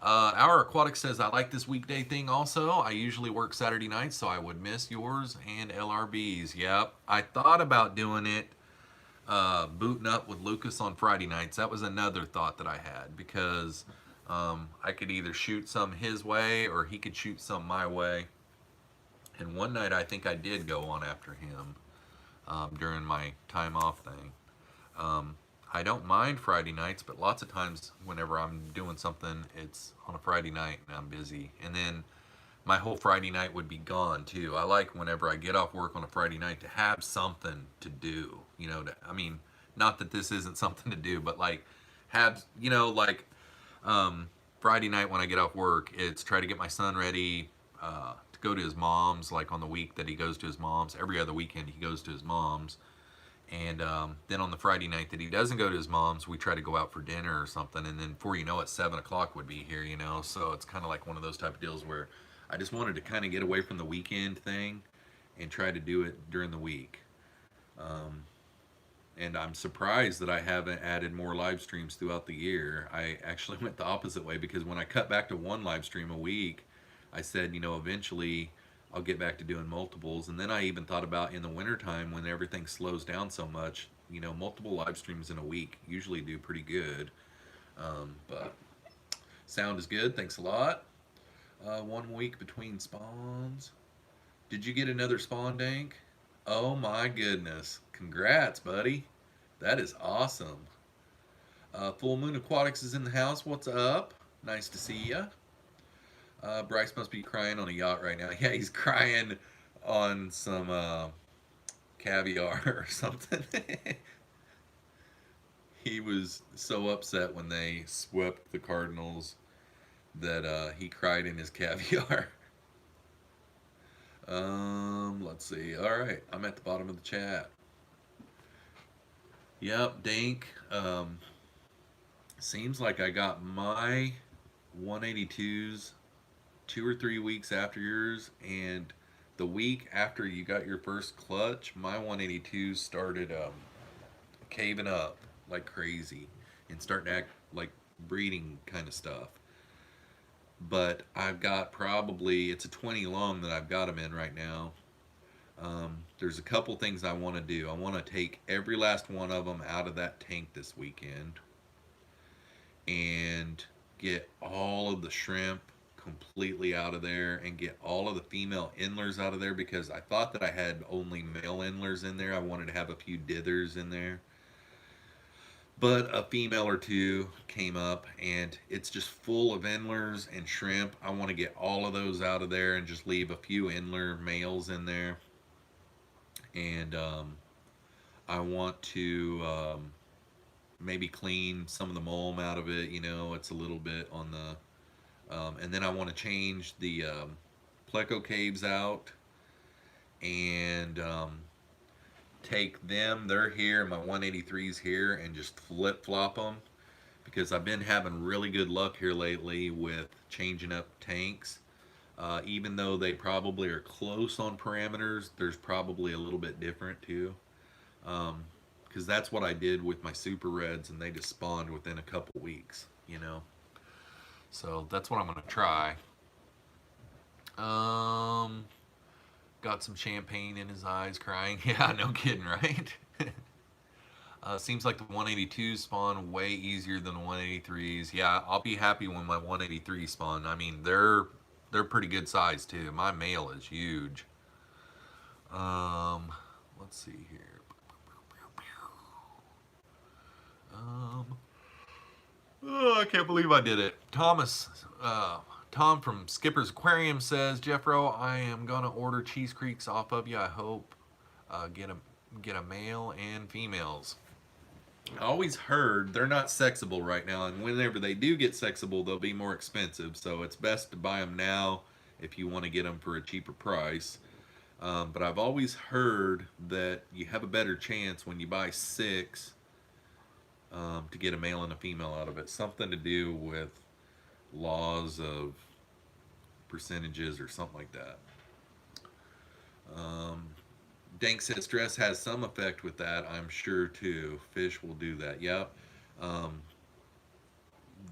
Our Aquatic says, I like this weekday thing also. I usually work Saturday nights, so I would miss yours and LRB's. Yep. I thought about doing it, booting up with Lucas on Friday nights. That was another thought that I had, because I could either shoot some his way or he could shoot some my way. And one night I think I did go on after him during my time off thing. I don't mind Friday nights, but lots of times whenever I'm doing something, it's on a Friday night and I'm busy. And then my whole Friday night would be gone too. I like whenever I get off work on a Friday night to have something to do. You know, I mean, not that this isn't something to do, but like have, you know, like Friday night when I get off work, it's try to get my son ready to go to his mom's, like on the week that he goes to his mom's. Every other weekend he goes to his mom's. And then on the Friday night that he doesn't go to his mom's, we try to go out for dinner or something. And then before you know it, 7 o'clock would be here, you know. So it's kind of like one of those type of deals where I just wanted to kind of get away from the weekend thing and try to do it during the week. And I'm surprised that I haven't added more live streams throughout the year. I actually went the opposite way, because when I cut back to one live stream a week, I said, you know, eventually I'll get back to doing multiples. And then I even thought about in the wintertime when everything slows down so much, you know, multiple live streams in a week usually do pretty good. But sound is good. Thanks a lot. 1 week between spawns. Did you get another spawn, Dank? Oh my goodness. Congrats, buddy. That is awesome. Full Moon Aquatics is in the house. What's up? Nice to see ya. Bryce must be crying on a yacht right now. Yeah, he's crying on some caviar or something. He was so upset when they swept the Cardinals that he cried in his caviar. Let's see. All right, I'm at the bottom of the chat. Yep, Dink. Seems like I got my 182s 2 or 3 weeks after yours, and the week after you got your first clutch, my 182s started caving up like crazy and starting to act like breeding kind of stuff. But I've got probably, it's a 20 long that I've got them in right now. There's a couple things I want to do. I want to take every last one of them out of that tank this weekend and get all of the shrimp completely out of there and get all of the female endlers out of there, because I thought that I had only male endlers in there. I wanted to have a few dithers in there, but a female or two came up and it's just full of endlers and shrimp. I want to get all of those out of there and just leave a few endler males in there. And I want to maybe clean some of the mulm out of it. You know, it's a little bit on the and then I want to change the pleco caves out and take them, they're here, my 183s here, and just flip-flop them, because I've been having really good luck here lately with changing up tanks. Even though they probably are close on parameters, there's probably a little bit different too. Because that's what I did with my super reds, and they just spawned within a couple weeks, you know. So that's what I'm gonna try. Um, got some champagne in his eyes, crying. Yeah, no kidding, right? Seems like the 182s spawn way easier than the 183s. Yeah, I'll be happy when my 183s spawn. I mean, they're pretty good size too. My male is huge. Um, let's see here. Um, oh, I can't believe I did it. Tom from Skipper's Aquarium says, Jeffro, I am gonna order Cheese Creeks off of you. I hope get a male and females. I always heard they're not sexable right now, and whenever they do get sexable, they'll be more expensive. So it's best to buy them now if you want to get them for a cheaper price. But I've always heard that you have a better chance when you buy six to get a male and a female out of it. Something to do with laws of percentages or something like that. Dank said stress has some effect with that, I'm sure too. Fish will do that. Yep. Um,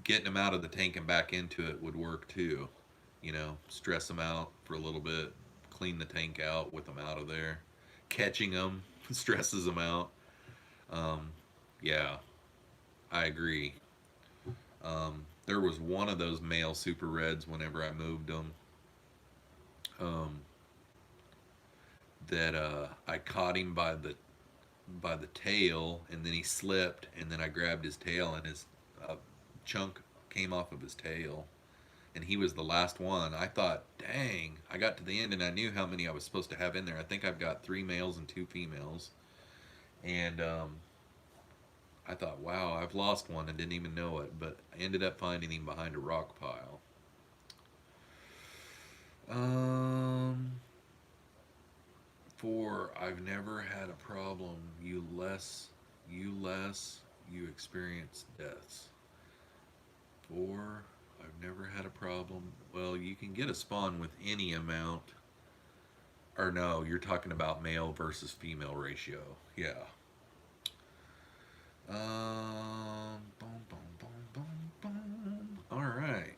Getting them out of the tank and back into it would work too. You know, stress them out for a little bit, clean the tank out with them out of there. Catching them stresses them out. Um, yeah, I agree. There was one of those male super reds whenever I moved them. Um, that I caught him by the tail, and then he slipped, and then I grabbed his tail, and his chunk came off of his tail, and he was the last one. I thought, dang, I got to the end, and I knew how many I was supposed to have in there. I think I've got 3 males and 2 females, and I thought, wow, I've lost one and didn't even know it, but I ended up finding him behind a rock pile. Um, For I've never had a problem. You experience deaths. 4, I've never had a problem. Well, you can get a spawn with any amount. Or no, you're talking about male versus female ratio. Yeah. Boom, boom, boom, boom, boom. All right.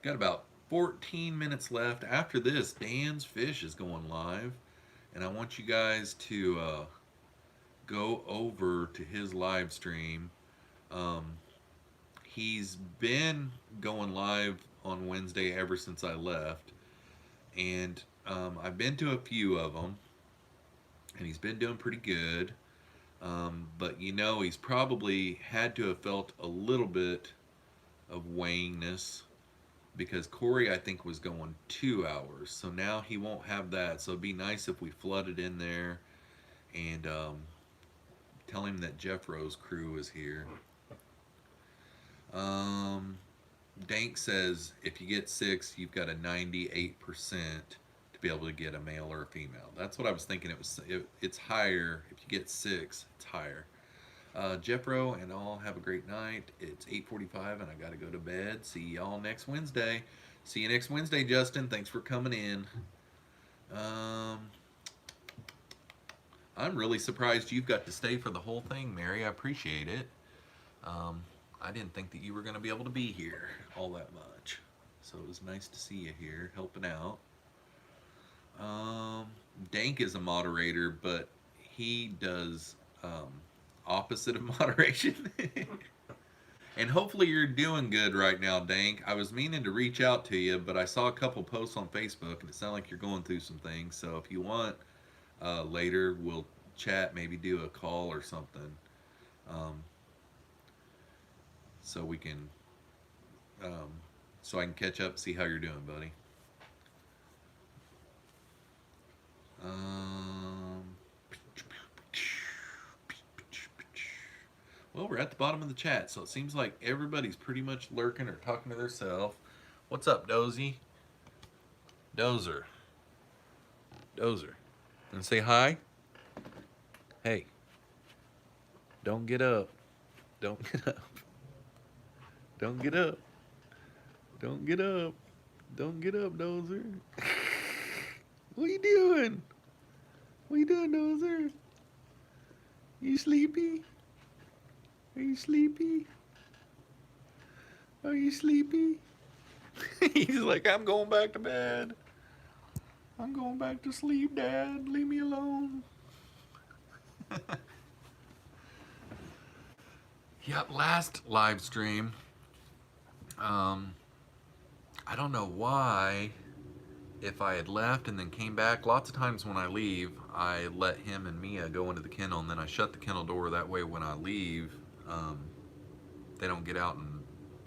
Got about 14 minutes left. After this, Dan's Fish is going live. And I want you guys to go over to his live stream. Um, he's been going live on Wednesday ever since I left. And I've been to a few of them. And he's been doing pretty good. But you know, he's probably had to have felt a little bit of weightiness because Corey, I think, was going 2 hours. So now he won't have that. So it'd be nice if we flooded in there and tell him that Jeffro's crew is here. Dank says if you get 6, you've got a 98% to be able to get a male or a female. That's what I was thinking. It's higher. If you get 6, it's higher. Jeffro and all have a great night. It's 8:45 and I got to go to bed. See y'all next Wednesday. See you next Wednesday, Justin. Thanks for coming in. I'm really surprised you've got to stay for the whole thing, Mary. I appreciate it. I didn't think that you were going to be able to be here all that much. So it was nice to see you here helping out. Dank is a moderator, but he does opposite of moderation. And hopefully you're doing good right now, Dank. I was meaning to reach out to you, but I saw a couple posts on Facebook, and it sounded like you're going through some things. So if you want, later we'll chat, maybe do a call or something, so we can, so I can catch up, see how you're doing, buddy. Well, we're at the bottom of the chat, so it seems like everybody's pretty much lurking or talking to themselves. What's up, Dozy? Dozer. And say hi. Hey. Don't get up. Don't get up. Don't get up. Don't get up. Don't get up, Dozer. What are you doing? What are you doing, Dozer? You sleepy? Are you sleepy? Are you sleepy? He's like, I'm going back to bed. I'm going back to sleep, Dad. Leave me alone. Yep, last live stream. I don't know why. If I had left and then came back, lots of times when I leave, I let him and Mia go into the kennel, and then I shut the kennel door. That way, when I leave, they don't get out and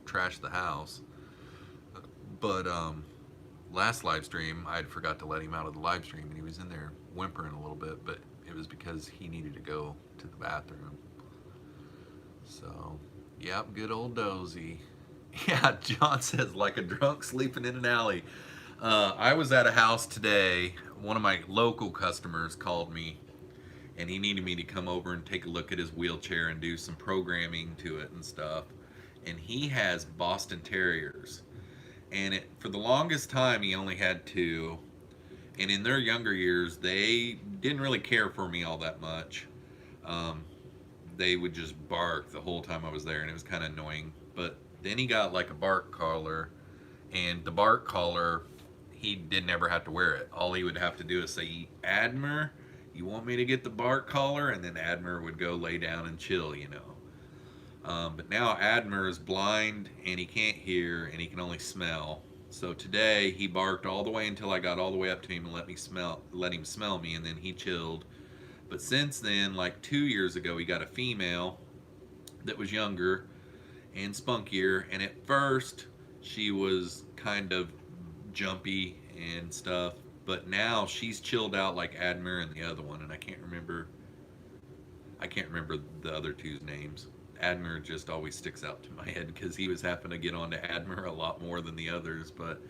trash the house. But last live stream, I forgot to let him out of the live stream, and he was in there whimpering a little bit, but it was because he needed to go to the bathroom. So, yep, good old Dozy. Yeah, John says, like a drunk sleeping in an alley. I was at a house today. One of my local customers called me, and he needed me to come over and take a look at his wheelchair and do some programming to it and stuff. And he has Boston Terriers. And for the longest time, he only had two. And in their younger years, they didn't really care for me all that much. They would just bark the whole time I was there, and it was kind of annoying. But then he got like a bark collar, and the bark collar, he didn't ever have to wear it. All he would have to do is say, Admer, you want me to get the bark collar? And then Admer would go lay down and chill, you know. But now Admer is blind, and he can't hear, and he can only smell. So today he barked all the way until I got all the way up to him and let him smell me, and then he chilled. But since then, like 2 years ago, he got a female that was younger and spunkier, and at first she was kind of jumpy and stuff, but now she's chilled out like Admer and the other one, and I can't remember the other two's names. Admer just always sticks out to my head because he was having to get on to Admer a lot more than the others, but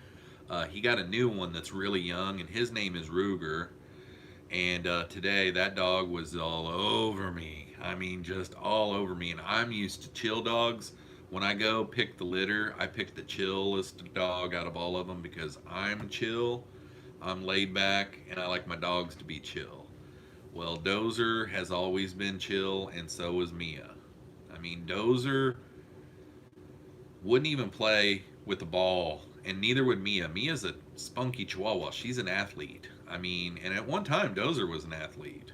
he got a new one that's really young, and his name is Ruger. And today that dog was all over me. I mean, just all over me. And I'm used to chill dogs. When I go pick the litter, I pick the chillest dog out of all of them because I'm chill, I'm laid back, and I like my dogs to be chill. Well, Dozer has always been chill, and so was Mia. I mean, Dozer wouldn't even play with the ball, and neither would Mia. Mia's a spunky chihuahua. She's an athlete. I mean, and at one time, Dozer was an athlete.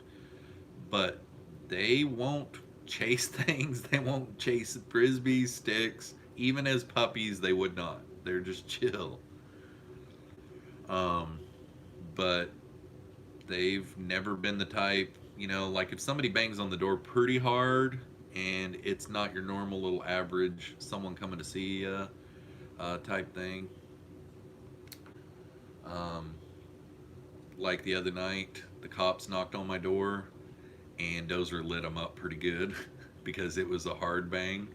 But they won't chase things. They won't chase frisbees, sticks. Even as puppies, they would not. They're just chill. But they've never been the type, you know, like if somebody bangs on the door pretty hard and it's not your normal little average someone coming to see you type thing. Like the other night, the cops knocked on my door, and Dozer lit them up pretty good because it was a hard bang.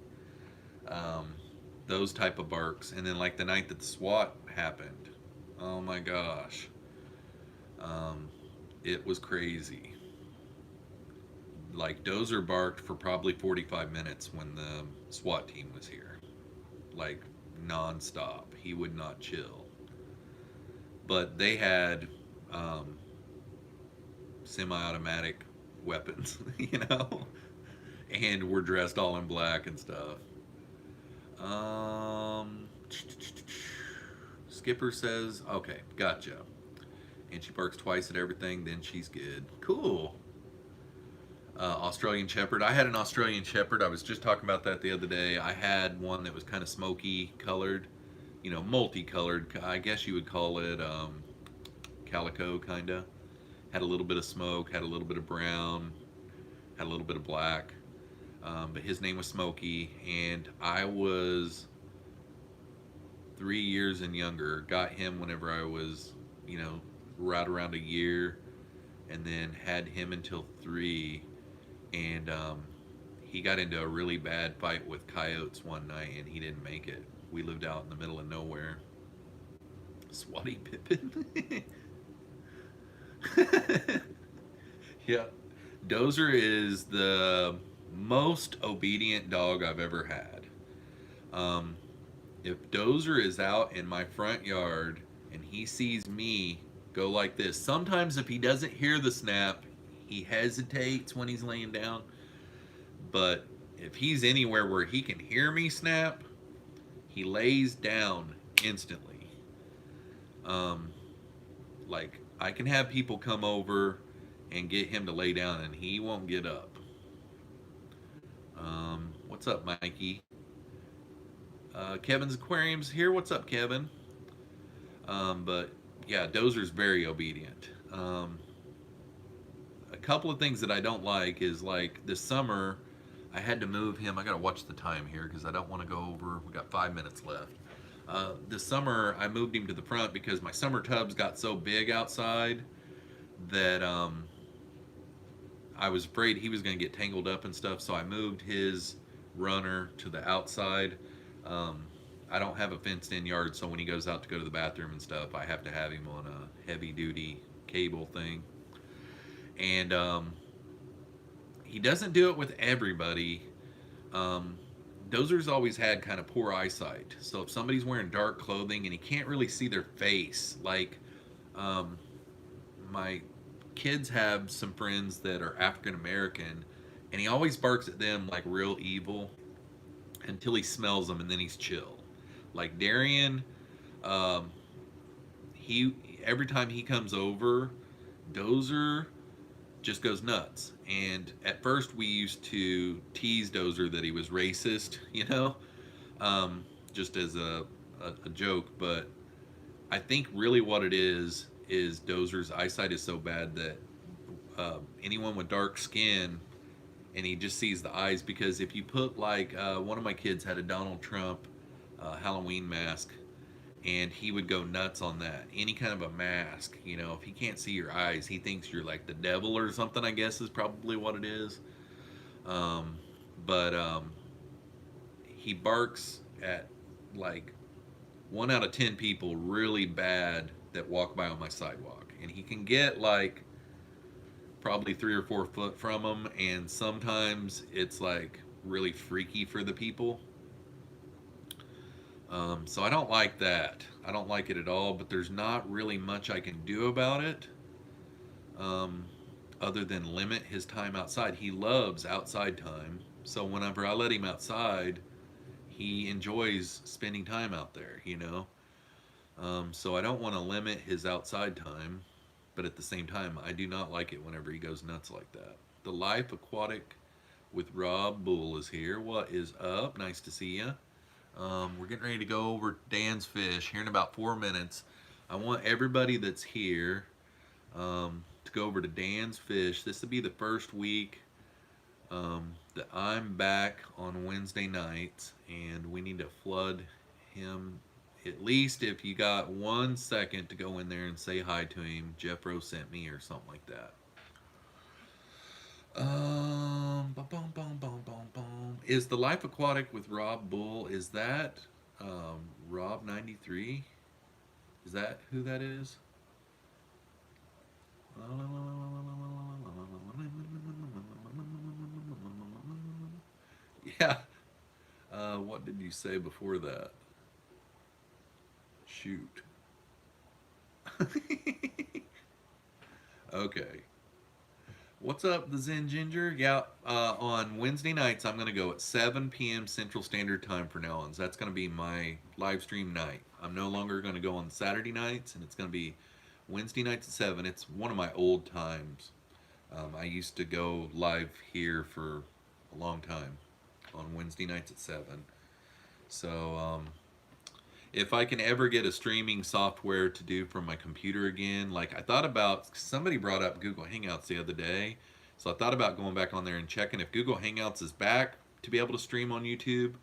Those type of barks. And then like the night that the SWAT happened, oh my gosh, it was crazy. Like Dozer barked for probably 45 minutes when the SWAT team was here, like non-stop. He would not chill. But they had semi-automatic weapons, you know, and were dressed all in black and stuff. Skipper says, okay, gotcha. And she barks twice at everything, then she's good. Cool. Australian Shepherd. I had an Australian Shepherd. I was just talking about that the other day. I had one that was kind of smoky colored, you know, multicolored. I guess you would call it calico, kind of. Had a little bit of smoke, had a little bit of brown, had a little bit of black. But his name was Smokey, and I was 3 years and younger. Got him whenever I was, you know, right around a year, and then had him until 3. And he got into a really bad fight with coyotes one night, and he didn't make it. We lived out in the middle of nowhere. Swatty Pippin. Yeah. Dozer is the most obedient dog I've ever had. If Dozer is out in my front yard and he sees me go like this, sometimes if he doesn't hear the snap, he hesitates when he's laying down. But if he's anywhere where he can hear me snap, he lays down instantly. Like, I can have people come over and get him to lay down, and he won't get up. What's up, Mikey? Kevin's Aquarium's here. What's up, Kevin? But yeah, Dozer's very obedient. A couple of things that I don't like is, like, this summer I had to move him. I gotta watch the time here because I don't want to go over. We got 5 minutes left. This summer I moved him to the front because my summer tubs got so big outside that I was afraid he was going to get tangled up and stuff. So I moved his runner to the outside. I don't have a fenced-in yard, so when he goes out to go to the bathroom and stuff, I have to have him on a heavy-duty cable thing. And he doesn't do it with everybody. Dozer's always had kind of poor eyesight. So if somebody's wearing dark clothing and he can't really see their face, like my kids have some friends that are African American, and he always barks at them like real evil until he smells them, and then he's chill. Like Darian, he every time he comes over, Dozer just goes nuts. And at first we used to tease Dozer that he was racist, just as a joke. But I think really what it is Dozer's eyesight is so bad that anyone with dark skin, and he just sees the eyes. Because if you put, like, one of my kids had a Donald Trump Halloween mask, and he would go nuts on that. Any kind of a mask, if he can't see your eyes, he thinks you're like the devil or something, I guess is probably what it is. But he barks at like 1 out of 10 people really bad that walk by on my sidewalk. And he can get like probably 3 or 4 foot from them, and sometimes it's like really freaky for the people. So I don't like that. I don't like it at all, but there's not really much I can do about it other than limit his time outside. He loves outside time. So whenever I let him outside, he enjoys spending time out there. So I don't want to limit his outside time, but at the same time, I do not like it whenever he goes nuts like that. The Life Aquatic with Rob Bull is here. What is up? Nice to see you. We're getting ready to go over Dan's Fish here in about 4 minutes. I want everybody that's here to go over to Dan's Fish. This will be the first week that I'm back on Wednesday nights, and we need to flood him. At least if you got 1 second to go in there and say hi to him, Jeffroz sent me or something like that. Is the Life Aquatic with Rob Bull? Is that Rob93? Is that who that is? Yeah. What did you say before that? Shoot. Okay. What's up, the Zen Ginger? Yeah, on Wednesday nights, I'm going to go at 7 p.m. Central Standard Time for now on. So that's going to be my live stream night. I'm no longer going to go on Saturday nights, and it's going to be Wednesday nights at 7. It's one of my old times. I used to go live here for a long time on Wednesday nights at 7. So, if I can ever get a streaming software to do from my computer again, like I thought about, somebody brought up Google Hangouts the other day, so I thought about going back on there and checking if Google Hangouts is back to be able to stream on YouTube.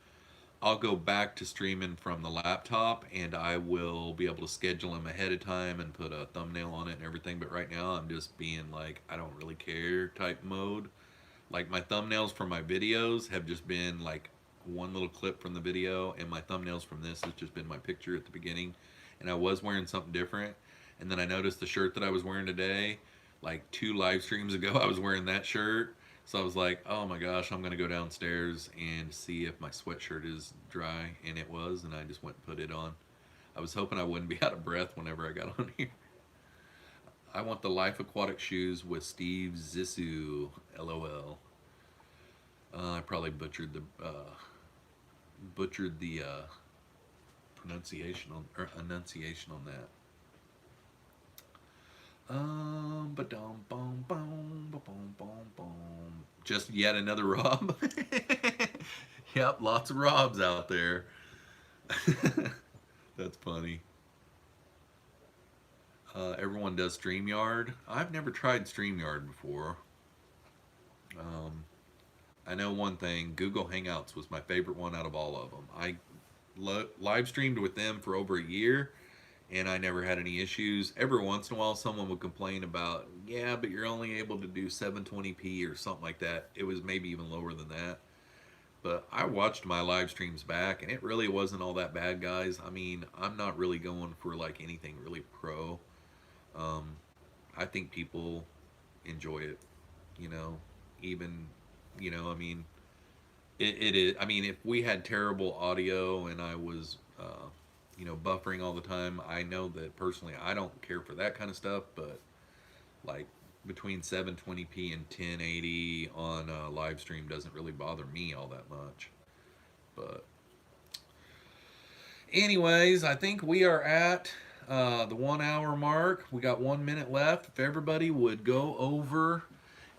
I'll go back to streaming from the laptop, and I will be able to schedule them ahead of time and put a thumbnail on it and everything. But right now I'm just being like, I don't really care type mode. Like my thumbnails for my videos have just been like one little clip from the video, and my thumbnails from this has just been my picture at the beginning. And I was wearing something different, and then I noticed the shirt that I was wearing today, like 2 live streams ago I was wearing that shirt. So I was like, oh my gosh, I'm gonna go downstairs and see if my sweatshirt is dry, and it was, and I just went and put it on. I was hoping I wouldn't be out of breath whenever I got on here. I want the Life Aquatic shoes with Steve Zissou, LOL. I probably butchered the pronunciation on or enunciation on that. Ba-dum, bum, bum, ba-bum, bum, bum. Just yet another Rob. Yep, lots of Robs out there. That's funny. Everyone does StreamYard. I've never tried StreamYard before. Um, I know one thing. Google Hangouts was my favorite one out of all of them. I live streamed with them for over a year, and I never had any issues. Every once in a while, someone would complain about, yeah, but you're only able to do 720p or something like that. It was maybe even lower than that. But I watched my live streams back, and it really wasn't all that bad, guys. I mean, I'm not really going for like anything really pro. Um, I think people enjoy it, you know, even, I mean, it is. I mean, if we had terrible audio and I was, buffering all the time, I know that personally I don't care for that kind of stuff. But like between 720p and 1080 on a live stream doesn't really bother me all that much. But anyways, I think we are at the 1 hour mark. We got 1 minute left. If everybody would go over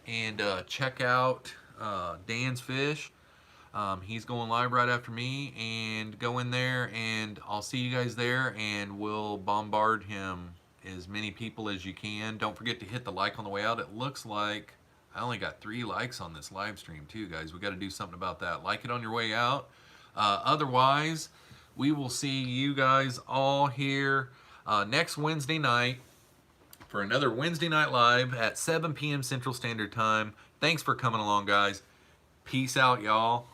and check out Dan's Fish. He's going live right after me, and go in there, and I'll see you guys there, and we'll bombard him as many people as you can. Don't forget to hit the like on the way out. It looks like I only got 3 likes on this live stream too, guys. We got to do something about that. Like it on your way out. Otherwise, we will see you guys all here next Wednesday night for another Wednesday Night Live at 7 p.m. Central Standard Time. Thanks for coming along, guys. Peace out, y'all.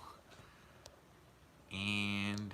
And